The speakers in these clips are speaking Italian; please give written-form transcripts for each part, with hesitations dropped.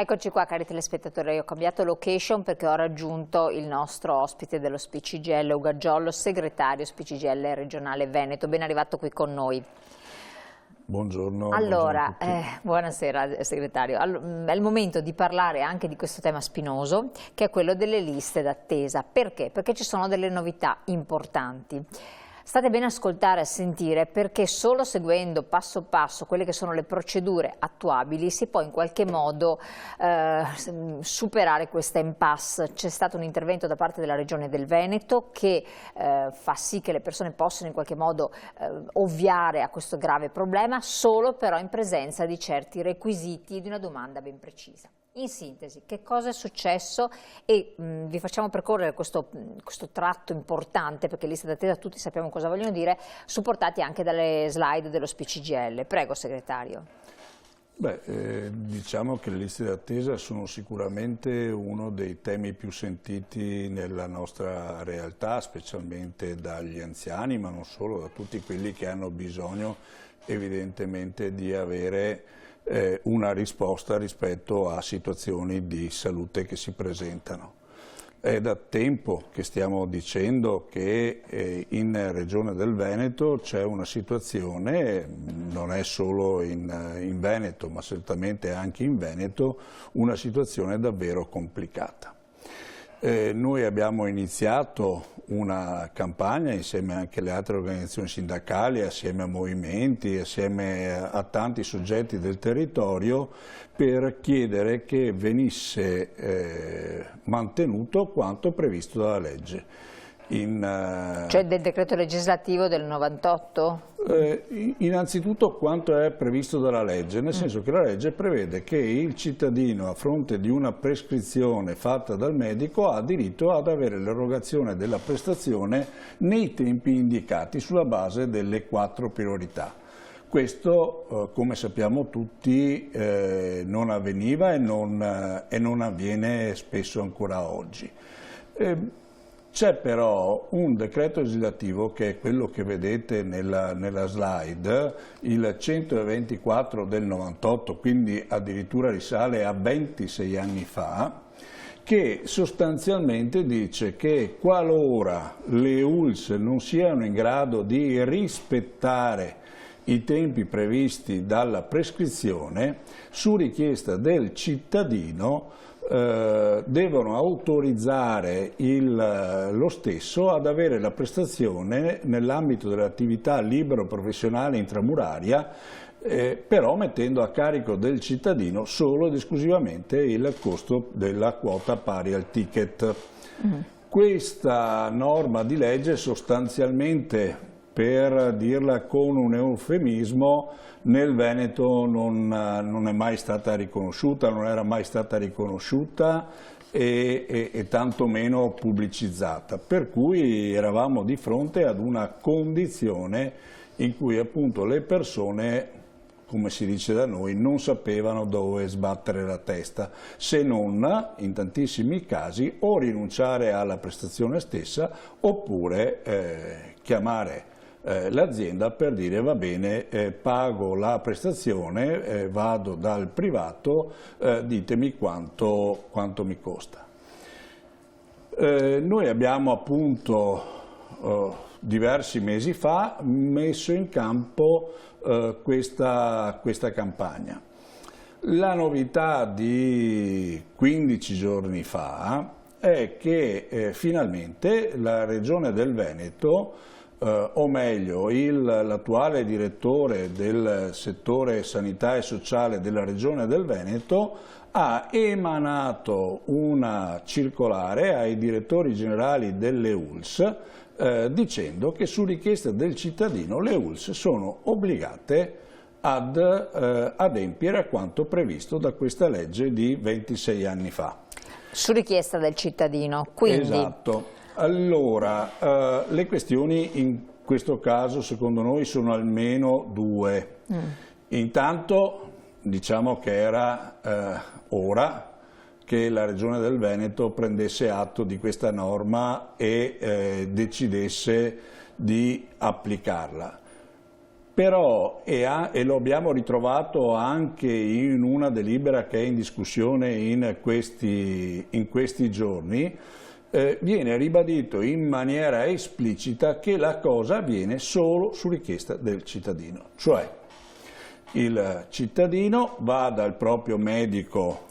Eccoci qua cari telespettatori, io ho cambiato location perché ho raggiunto il nostro ospite dello SPCGL, Ugo Aggiollo, segretario SPCGL regionale Veneto. Ben arrivato qui con noi. Buongiorno. Allora, buongiorno buonasera segretario. È il momento di parlare anche di questo tema spinoso, che è quello delle liste d'attesa. Perché? Perché ci sono delle novità importanti. State bene a ascoltare e a sentire, perché solo seguendo passo passo quelle che sono le procedure attuabili si può in qualche modo superare questa impasse. C'è stato un intervento da parte della Regione del Veneto che fa sì che le persone possano in qualche modo ovviare a questo grave problema, solo però in presenza di certi requisiti e di una domanda ben precisa. In sintesi, che cosa è successo e vi facciamo percorrere questo tratto importante, perché liste d'attesa tutti sappiamo cosa vogliono dire, supportati anche dalle slide dello SPCGL. Prego segretario. Diciamo che le liste d'attesa sono sicuramente uno dei temi più sentiti nella nostra realtà, specialmente dagli anziani, ma non solo, da tutti quelli che hanno bisogno evidentemente di avere una risposta rispetto a situazioni di salute che si presentano. È da tempo che stiamo dicendo che in Regione del Veneto c'è una situazione, non è solo in Veneto ma certamente anche in Veneto, una situazione davvero complicata. Noi abbiamo iniziato una campagna insieme anche alle altre organizzazioni sindacali, assieme a movimenti, assieme a tanti soggetti del territorio per chiedere che venisse mantenuto quanto previsto dalla legge. Cioè del decreto legislativo del 98? Innanzitutto quanto è previsto dalla legge, nel senso che la legge prevede che il cittadino a fronte di una prescrizione fatta dal medico ha diritto ad avere l'erogazione della prestazione nei tempi indicati sulla base delle 4 priorità. Questo, come sappiamo tutti, non avveniva e non avviene spesso ancora oggi. C'è però un decreto legislativo che è quello che vedete nella slide, il 124 del 98, quindi addirittura risale a 26 anni fa, che sostanzialmente dice che qualora le ULSS non siano in grado di rispettare i tempi previsti dalla prescrizione, su richiesta del cittadino devono autorizzare lo stesso ad avere la prestazione nell'ambito dell'attività libero-professionale intramuraria, però mettendo a carico del cittadino solo ed esclusivamente il costo della quota pari al ticket. Questa norma di legge sostanzialmente, per dirla con un eufemismo, nel Veneto non è mai stata riconosciuta, non era mai stata riconosciuta e tantomeno pubblicizzata, per cui eravamo di fronte ad una condizione in cui appunto le persone, come si dice da noi, non sapevano dove sbattere la testa, se non, in tantissimi casi, o rinunciare alla prestazione stessa oppure chiamare l'azienda per dire va bene, pago la prestazione, vado dal privato, ditemi quanto mi costa. Noi abbiamo appunto diversi mesi fa messo in campo questa campagna. La novità di 15 giorni fa è che finalmente la Regione del Veneto, o meglio l'attuale direttore del settore sanità e sociale della Regione del Veneto ha emanato una circolare ai direttori generali delle ULSS dicendo che su richiesta del cittadino le ULSS sono obbligate ad adempiere a quanto previsto da questa legge di 26 anni fa. Su richiesta del cittadino, quindi... Esatto. Allora, le questioni in questo caso secondo noi sono almeno 2. Intanto diciamo che era ora che la Regione del Veneto prendesse atto di questa norma e decidesse di applicarla. però, e lo abbiamo ritrovato anche in una delibera che è in discussione in questi giorni, viene ribadito in maniera esplicita che la cosa avviene solo su richiesta del cittadino, cioè il cittadino va dal proprio medico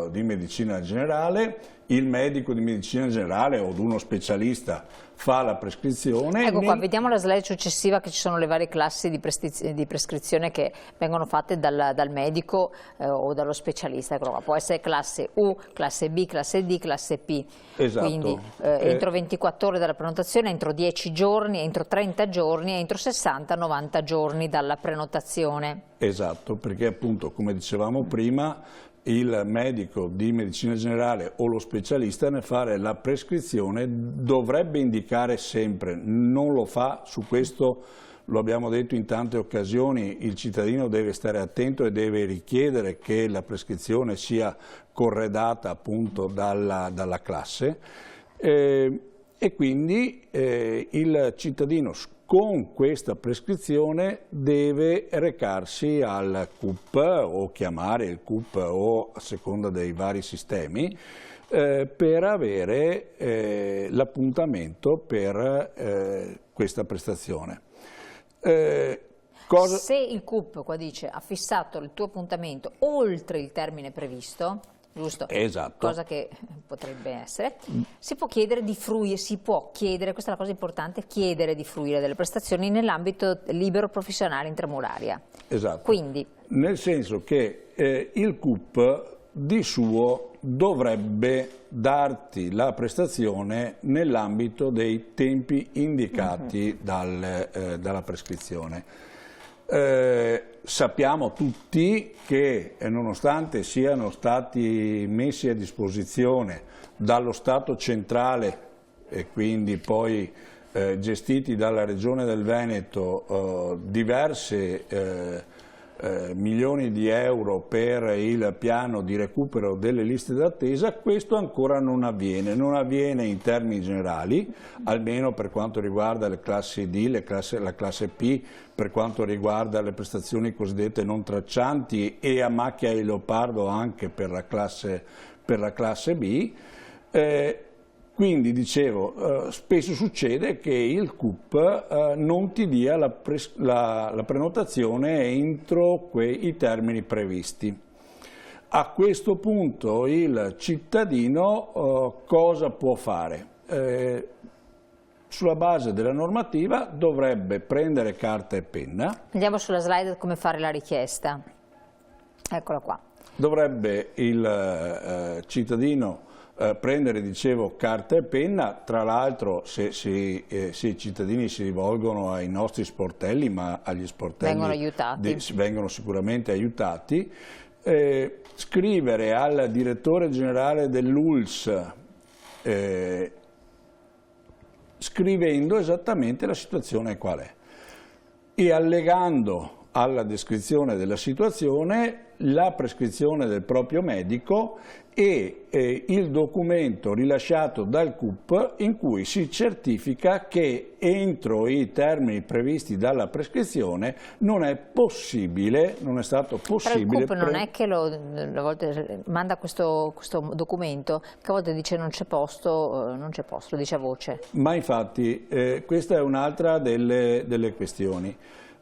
di medicina generale, il medico di medicina generale o uno specialista fa la prescrizione. Ecco qua, vediamo la slide successiva, che ci sono le varie classi di prescrizione che vengono fatte dal medico o dallo specialista. Ecco qua. Può essere classe U, classe B, classe D, classe P. Esatto. Quindi entro 24 ore dalla prenotazione, entro 10 giorni, entro 30 giorni, entro 60-90 giorni dalla prenotazione. Esatto, perché appunto, come dicevamo prima, il medico di medicina generale o lo specialista nel fare la prescrizione dovrebbe indicare sempre, non lo fa, su questo lo abbiamo detto in tante occasioni, il cittadino deve stare attento e deve richiedere che la prescrizione sia corredata appunto dalla classe e quindi il cittadino con questa prescrizione deve recarsi al CUP o chiamare il CUP o a seconda dei vari sistemi per avere l'appuntamento per questa prestazione. Se il CUP, qua dice, ha fissato il tuo appuntamento oltre il termine previsto, giusto? Esatto. Cosa che potrebbe essere. Si può chiedere di fruire, questa è la cosa importante, chiedere di fruire delle prestazioni nell'ambito libero professionale intramuraria. Esatto. Quindi, nel senso che il CUP di suo dovrebbe darti la prestazione nell'ambito dei tempi indicati dalla prescrizione. Sappiamo tutti che nonostante siano stati messi a disposizione dallo Stato centrale e quindi poi gestiti dalla Regione del Veneto diverse milioni di euro per il piano di recupero delle liste d'attesa, questo ancora non avviene in termini generali, almeno per quanto riguarda le classi D, la classe P, per quanto riguarda le prestazioni cosiddette non traccianti e a macchia e leopardo anche per la classe B. Quindi, dicevo, spesso succede che il CUP non ti dia la prenotazione entro i termini previsti. A questo punto il cittadino cosa può fare? Sulla base della normativa dovrebbe prendere carta e penna. Andiamo sulla slide come fare la richiesta. Eccola qua. Dovrebbe il cittadino prendere, dicevo, carta e penna. Tra l'altro se i cittadini si rivolgono ai nostri sportelli, ma agli sportelli vengono sicuramente aiutati, scrivere al direttore generale dell'ULSS scrivendo esattamente la situazione qual è e allegando alla descrizione della situazione la prescrizione del proprio medico e il documento rilasciato dal CUP in cui si certifica che entro i termini previsti dalla prescrizione non è stato possibile. Però il CUP non è che a volte manda questo documento, che a volte dice non c'è posto, lo dice a voce. Ma infatti questa è un'altra delle questioni.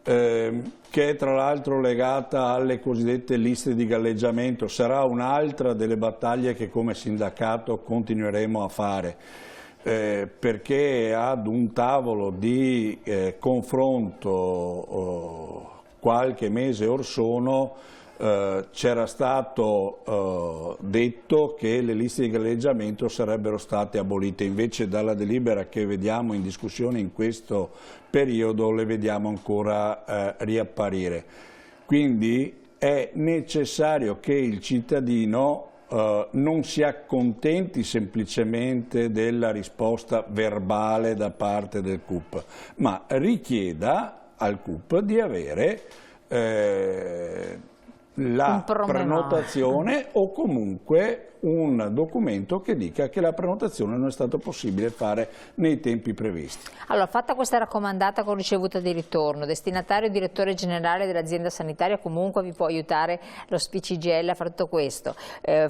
Che è tra l'altro legata alle cosiddette liste di galleggiamento, sarà un'altra delle battaglie che come sindacato continueremo a fare, perché ad un tavolo di confronto qualche mese or sono c'era stato detto che le liste di galleggiamento sarebbero state abolite, invece dalla delibera che vediamo in discussione in questo periodo le vediamo ancora riapparire. Quindi è necessario che il cittadino non si accontenti semplicemente della risposta verbale da parte del CUP, ma richieda al CUP di avere la prenotazione o comunque un documento che dica che la prenotazione non è stato possibile fare nei tempi previsti. Allora, fatta questa raccomandata con ricevuta di ritorno, destinatario direttore generale dell'azienda sanitaria comunque vi può aiutare lo SPCGL a fare tutto questo.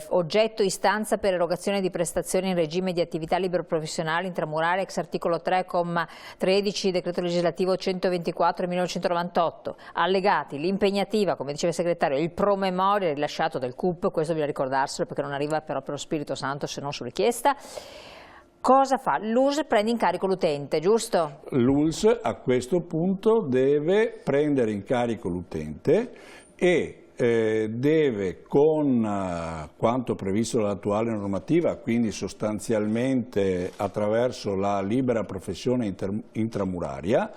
Oggetto istanza per erogazione di prestazioni in regime di attività libero professionali intramurale ex articolo 3,13 decreto legislativo 124 1998. Allegati, l'impegnativa, come diceva il segretario, il promemoria rilasciato dal CUP, questo bisogna ricordarselo perché non arriva però per lo Spirito Santo se non su richiesta. Cosa fa? L'ULSS prende in carico l'utente, giusto? L'ULSS a questo punto deve prendere in carico l'utente e deve, con quanto previsto dall'attuale normativa, quindi sostanzialmente attraverso la libera professione intramuraria,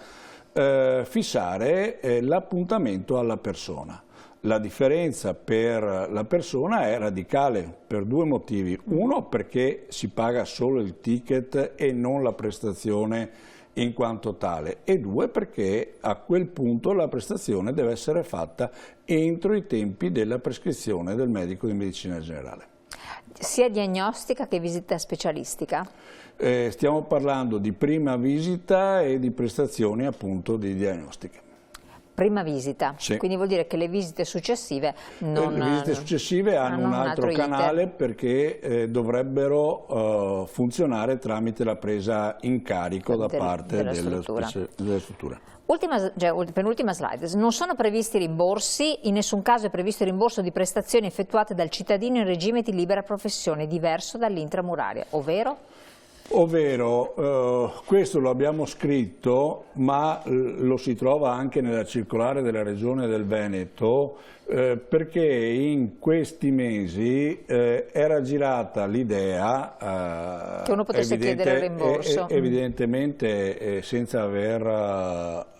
fissare l'appuntamento alla persona. La differenza per la persona è radicale per due motivi. Uno, perché si paga solo il ticket e non la prestazione in quanto tale, e due, perché a quel punto la prestazione deve essere fatta entro i tempi della prescrizione del medico di medicina generale. Sia diagnostica che visita specialistica? Stiamo parlando di prima visita e di prestazioni appunto di diagnostica. Prima visita, sì. Quindi vuol dire che le visite successive non le visite successive hanno un altro canale perché dovrebbero funzionare tramite la presa in carico da parte della struttura. Penultima slide. Non sono previsti rimborsi, in nessun caso è previsto il rimborso di prestazioni effettuate dal cittadino in regime di libera professione, diverso dall'intramuraria, ovvero? Questo lo abbiamo scritto, ma lo si trova anche nella circolare della Regione del Veneto, perché in questi mesi era girata l'idea che uno potesse chiedere il rimborso. Evidentemente senza aver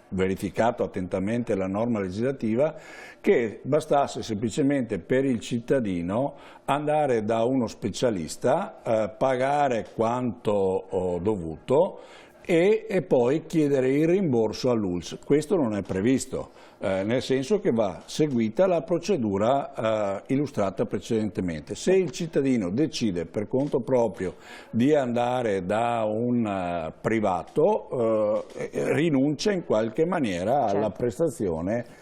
verificato attentamente la norma legislativa, che bastasse semplicemente per il cittadino andare da uno specialista, pagare quanto dovuto e poi chiedere il rimborso all'ULSS. Questo non è previsto, nel senso che va seguita la procedura illustrata precedentemente. Se il cittadino decide per conto proprio di andare da un privato, rinuncia in qualche maniera alla prestazione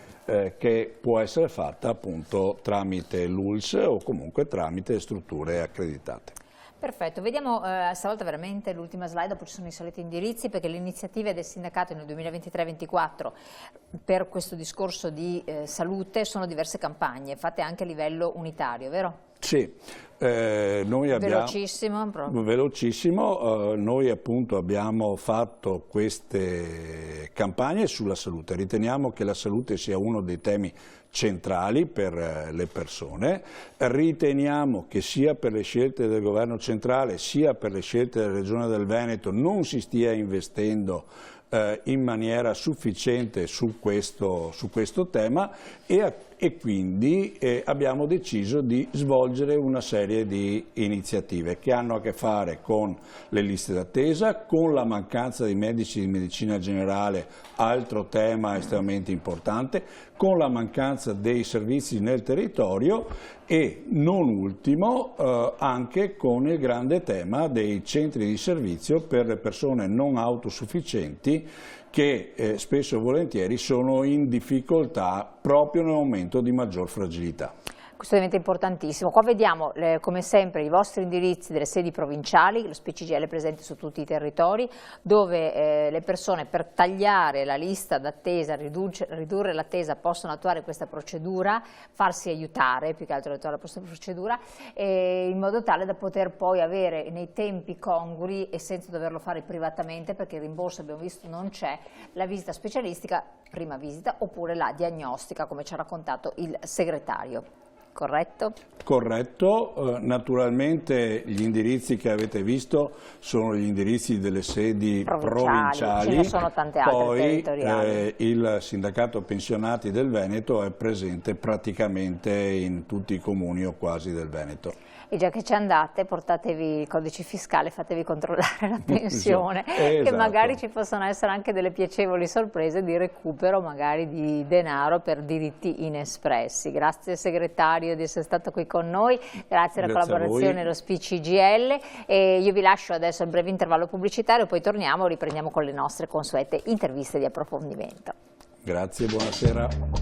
che può essere fatta appunto tramite l'ULSS o comunque tramite strutture accreditate. Perfetto, vediamo stavolta veramente l'ultima slide, dopo ci sono i soliti indirizzi, perché le iniziative del sindacato nel 2023-2024 per questo discorso di salute sono diverse campagne, fatte anche a livello unitario, vero? Sì, noi abbiamo, velocissimo, noi appunto abbiamo fatto queste campagne sulla salute, riteniamo che la salute sia uno dei temi centrali per le persone, riteniamo che sia per le scelte del governo centrale sia per le scelte della Regione del Veneto non si stia investendo in maniera sufficiente su questo tema e quindi abbiamo deciso di svolgere una serie di iniziative che hanno a che fare con le liste d'attesa, con la mancanza di medici di medicina generale, altro tema estremamente importante, con la mancanza dei servizi nel territorio e non ultimo anche con il grande tema dei centri di servizio per le persone non autosufficienti che spesso e volentieri sono in difficoltà proprio nel momento di maggior fragilità. Questo diventa importantissimo. Qua vediamo come sempre i vostri indirizzi delle sedi provinciali, lo SPCGL è presente su tutti i territori, dove le persone per tagliare la lista d'attesa, ridurre l'attesa, possono attuare questa procedura, farsi aiutare, più che altro attuare questa procedura, in modo tale da poter poi avere nei tempi congrui e senza doverlo fare privatamente, perché il rimborso abbiamo visto non c'è, la visita specialistica, prima visita, oppure la diagnostica, come ci ha raccontato il segretario. Corretto? Corretto, naturalmente gli indirizzi che avete visto sono gli indirizzi delle sedi provinciali, ce ne sono tante altre territoriali. Il sindacato pensionati del Veneto è presente praticamente in tutti i comuni o quasi del Veneto. E già che ci andate, portatevi il codice fiscale, fatevi controllare la pensione, esatto. che magari ci possono essere anche delle piacevoli sorprese di recupero magari di denaro per diritti inespressi. Grazie segretario di essere stato qui con noi, grazie alla collaborazione dello SPI-CGIL, e io vi lascio adesso al breve intervallo pubblicitario, poi torniamo, riprendiamo con le nostre consuete interviste di approfondimento. Grazie, buonasera.